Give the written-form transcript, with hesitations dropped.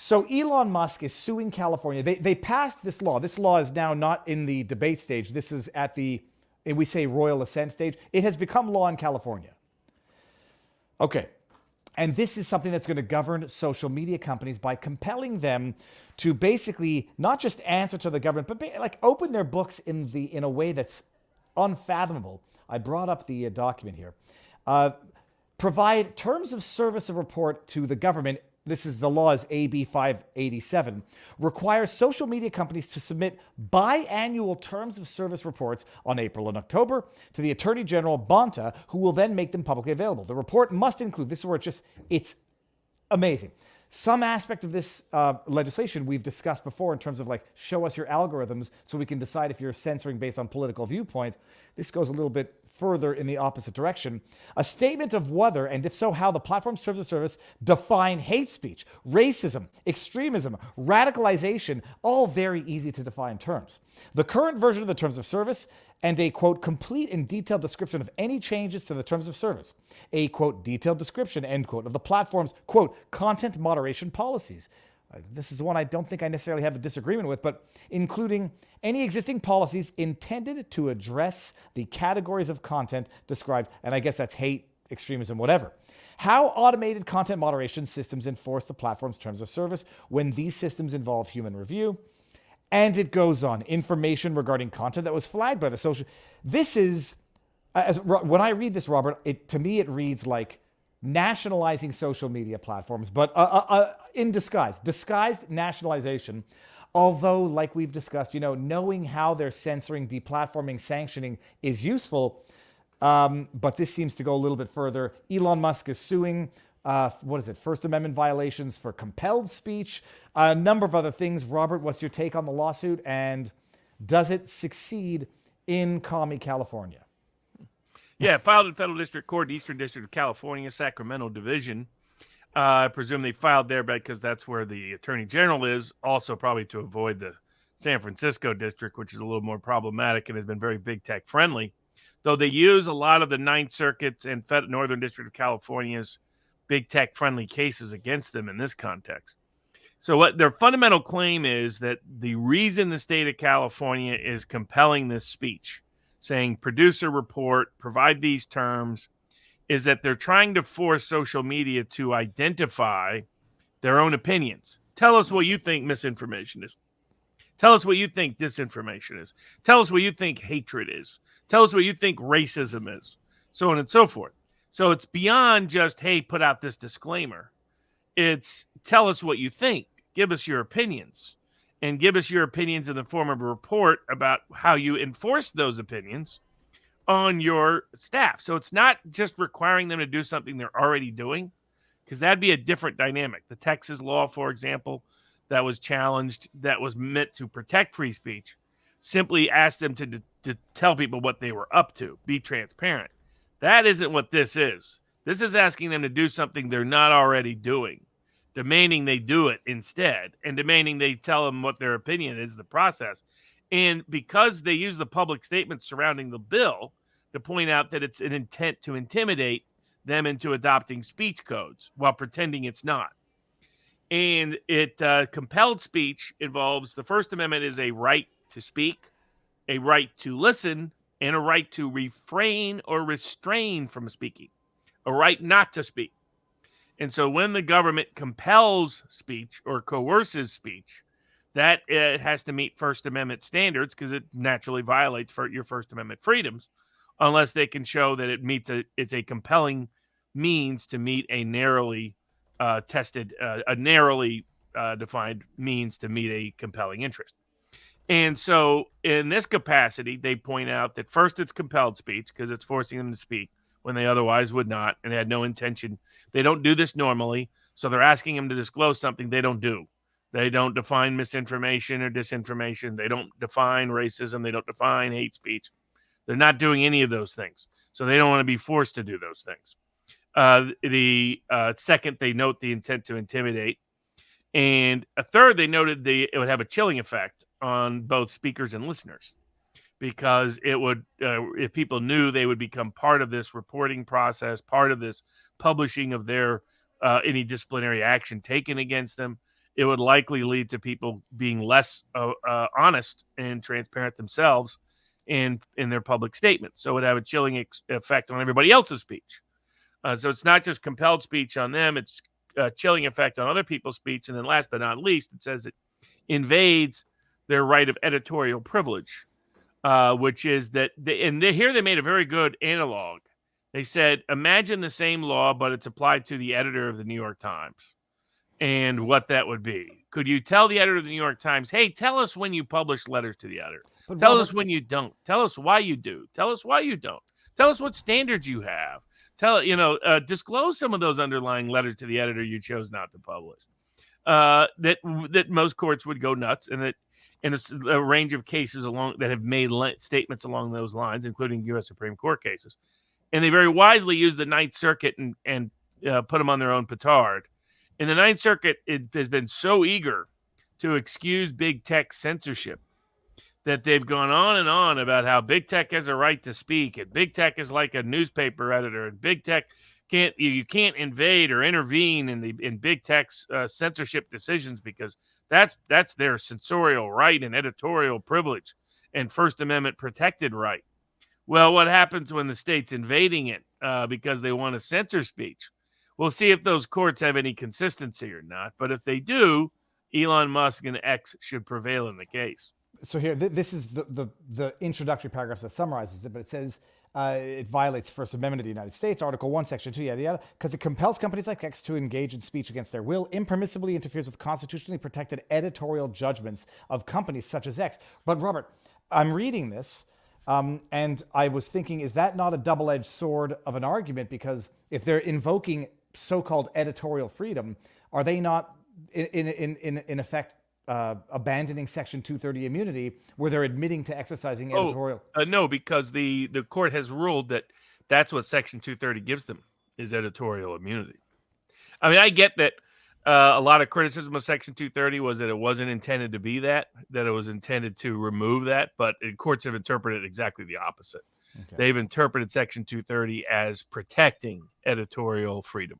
So Elon Musk is suing California. They passed this law. This law is now not in the debate stage. This is at the, we say, royal assent stage. It has become law in California. Okay. And this is something that's going to govern social media companies by compelling them to basically not just answer to the government, but like open their books in a way that's unfathomable. I brought up the document here. Provide terms of service of report to the government. This is the law is AB 587, requires social media companies to submit biannual terms of service reports on April and October to the Attorney General Bonta, who will then make them publicly available. The report must include, this is where it's amazing. Some aspect of this legislation we've discussed before in terms of like, show us your algorithms so we can decide if you're censoring based on political viewpoint. This goes a little bit further in the opposite direction. A statement of whether, and if so, how the platform's terms of service define hate speech, racism, extremism, radicalization, all very easy to define terms. The current version of the terms of service and a, quote, complete and detailed description of any changes to the terms of service. A, quote, detailed description, end quote, of the platform's, quote, content moderation policies. This is one I don't think I necessarily have a disagreement with, but including any existing policies intended to address the categories of content described, and I guess that's hate, extremism, whatever. How automated content moderation systems enforce the platform's terms of service when these systems involve human review. And it goes on. Information regarding content that was flagged by the social. This is, when I read this, Robert, to me it reads like nationalizing social media platforms, but in disguised nationalization. Although, like we've discussed, knowing how they're censoring, deplatforming, sanctioning is useful. But this seems to go a little bit further. Elon Musk is suing, First Amendment violations for compelled speech, a number of other things. Robert, what's your take on the lawsuit? And does it succeed in Commie, California? Yeah, filed in federal district court, Eastern District of California, Sacramento Division. I presume they filed there because that's where the Attorney General is, also probably to avoid the San Francisco district, which is a little more problematic and has been very big tech friendly. Though they use a lot of the Ninth Circuit's and Northern District of California's big tech friendly cases against them in this context. So what their fundamental claim is that the reason the state of California is compelling this speech, saying produce a report, provide these terms, is that they're trying to force social media to identify their own opinions. Tell us what you think misinformation is. Tell us what you think disinformation is. Tell us what you think hatred is. Tell us what you think racism is, so on and so forth. So it's beyond just, hey, put out this disclaimer. It's tell us what you think. Give us your opinions. And give us your opinions in the form of a report about how you enforce those opinions on your staff. So it's not just requiring them to do something they're already doing, because that'd be a different dynamic. The Texas law, for example, that was challenged, that was meant to protect free speech, simply asked them to tell people what they were up to, be transparent. That isn't what this is. This is asking them to do something they're not already doing, demanding they do it instead, and demanding they tell them what their opinion is, the process. And because they use the public statements surrounding the bill to point out that it's an intent to intimidate them into adopting speech codes while pretending it's not. And it compelled speech involves, the First Amendment is a right to speak, a right to listen, and a right to refrain or restrain from speaking, a right not to speak. And so when the government compels speech or coerces speech, that it has to meet First Amendment standards because it naturally violates your First Amendment freedoms, unless they can show that it's a compelling means to meet a narrowly defined means to meet a compelling interest. And so in this capacity, they point out that first it's compelled speech because it's forcing them to speak when they otherwise would not, and they had no intention. They don't do this normally, so they're asking them to disclose something they don't do. They don't define misinformation or disinformation. They don't define racism. They don't define hate speech. They're not doing any of those things, so they don't want to be forced to do those things. Second, they note the intent to intimidate. And a third, they noted it would have a chilling effect on both speakers and listeners, because it would, if people knew, they would become part of this reporting process, part of this publishing of their any disciplinary action taken against them. it would likely lead to people being less honest and transparent themselves in their public statements. So it would have a chilling effect on everybody else's speech. So it's not just compelled speech on them, it's a chilling effect on other people's speech. And then last but not least, it says it invades their right of editorial privilege, which is that, here they made a very good analog. They said, imagine the same law, but it's applied to the editor of the New York Times and what that would be. Could you tell the editor of the New York Times, hey, tell us when you publish letters to the editor. But Tell Robert, us when you don't. Tell us why you do. Tell us why you don't. Tell us what standards you have. Disclose some of those underlying letters to the editor you chose not to publish. That most courts would go nuts, and that in a range of cases that have made statements along those lines, including U.S. Supreme Court cases. And they very wisely used the Ninth Circuit and put them on their own petard. And the Ninth Circuit has been so eager to excuse big tech censorship that they've gone on and on about how big tech has a right to speak, and big tech is like a newspaper editor, and big tech can't invade or intervene in big tech's censorship decisions because that's their censorial right and editorial privilege and First Amendment protected right. Well, what happens when the state's invading it because they want to censor speech? We'll see if those courts have any consistency or not. But if they do, Elon Musk and X should prevail in the case. So here, this is the introductory paragraphs that summarizes it, but it says it violates First Amendment of the United States, Article 1, Section 2, yada, yada, because it compels companies like X to engage in speech against their will, impermissibly interferes with constitutionally protected editorial judgments of companies such as X. But Robert, I'm reading this, and I was thinking, is that not a double-edged sword of an argument? Because if they're invoking so-called editorial freedom, are they not, in effect, abandoning Section 230 immunity, where they're admitting to exercising editorial? No, because the court has ruled that that's what Section 230 gives them, is editorial immunity. I mean, I get that a lot of criticism of Section 230 was that it wasn't intended to be that it was intended to remove that, but courts have interpreted exactly the opposite. Okay. They've interpreted Section 230 as protecting editorial freedom.